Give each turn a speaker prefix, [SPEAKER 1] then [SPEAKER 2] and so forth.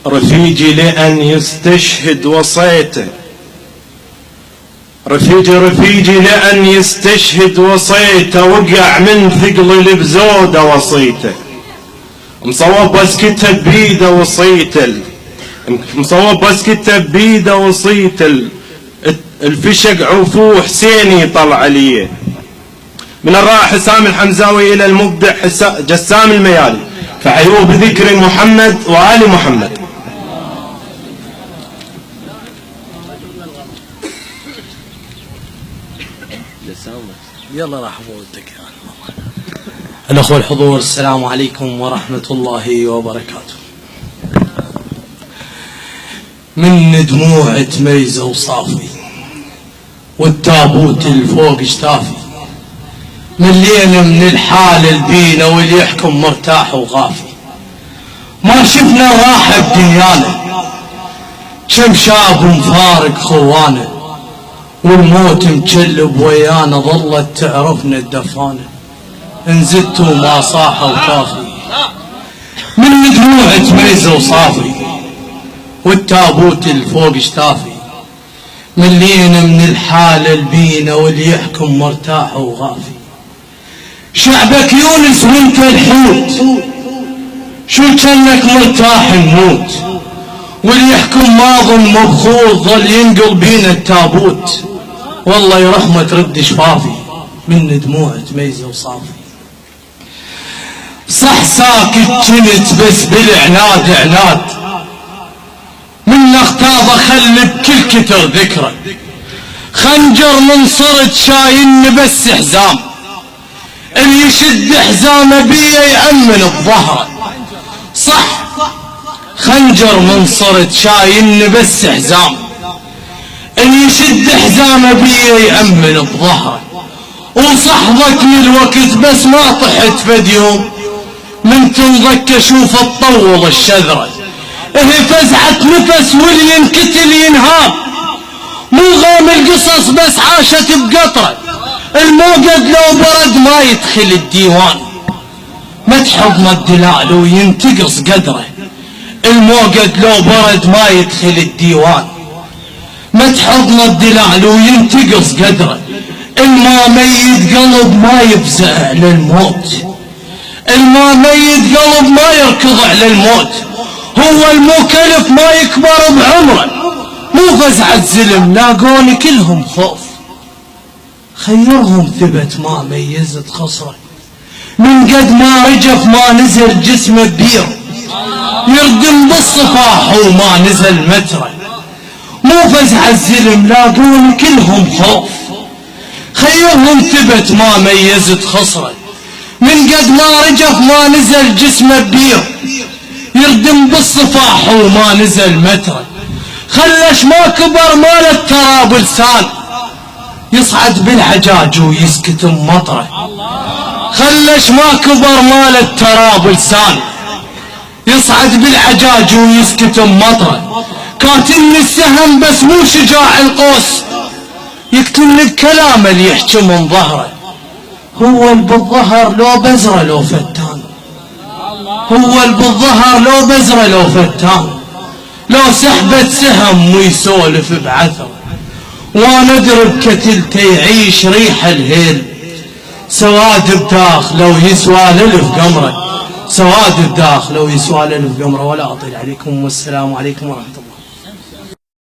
[SPEAKER 1] رفيجي لأن يستشهد وصيته، رفيجي لأن يستشهد وصيته، وقع من ثقل البزودة وصيته، مصوب بس كتب بيده وصيته، مصوب بس كتب بيده وصيته، الفشق عفو حسيني طلع عليه. من الرائع حسام الحمزاوي إلى المبدع جسام الميالي، فحيوه بذكر محمد وآل محمد.
[SPEAKER 2] يلا راح بودك الأخوة الحضور، السلام عليكم ورحمة الله وبركاته. من دموع تميزة وصافي والتابوت الفوق اشتافي، ملينا من الحال البينا واللي يحكم مرتاح وغافي. ما شفنا راحة بدنيانا، كم شاب مفارق خوانه، والموت مكلب ويانا ظلت تعرفنا الدفانة، انزدتوا ما صاح وكافي. من دموع تميزة وصافي والتابوت الفوق اشتافي، ملينا من الحال البينا واللي يحكم مرتاح وغافي. شعبك يونس وانت الحوت، شو كانك مرتاح نموت، واللي يحكم ماض مبخوض ظل ينقل بينا التابوت، والله يرحمه ترد شفافي. من دموع تميزة وصافي. صح ساكت كنت بس بالعناد عناد، من اغتاظ خل بكل كتر ذكره، خنجر من صرت شاين بس حزام، اللي يشد حزامه بيه يأمن بظهره. صح خنجر من صرت شاين بس حزام، اللي يشد حزامه بيه يأمن بظهره. وصحبتني الوقت بس ما طحت فد يوم، من تنضك اشوف تطول الشذره، هي فزعة نفس واللي ينكتل ينهاب، مو غام القصص بس عاشت بقطره، الموقد لو برد ما يدخل الديوان، متحضن الدلال وينتقص قدره، الموقد لو برد ما يدخل الديوان، متحضن الدلال وينتقص قدره، الما ميت قلب ما يفزع للموت، الما ميت قلب ما يركض على الموت، هو المكلف ما يكبر بعمره، مو فزعة زلم لاقوني كلهم خوف، خيرهم ثبت ما ميزت خصره، من قد ما رجف ما نزل جسمه بير، يردم بالصفاح وما نزل متره، مو فزعة الزلم لاقوني كلهم خوف، خيرهم ثبت ما ميزت خصره، من قد ما رجف ما نزل جسمه بير، يردم بالصفاح وما نزل متره، خلش ما كبر مال التراب لسان، يصعد بالحجاج ويسكت مطره، خلش ما كبر مال التراب لسان، يصعد بالحجاج ويسكت مطره، كاتلني السهم بس مو شجاع القوس، يقتلني بكلامه اللي يحكي من ظهره، هو بالظهر لو بزره لو فتان، هو بالظهر لو بزره لو فتان، لو سحبت سهم ويسولف بعثره، وانا ادرب كتلته يعيش ريح الهيل، سواد بداخل لو يسوى للف قمره، سواد بداخل لو يسوى للف قمره. ولا اطيل عليكم، والسلام عليكم ورحمه الله.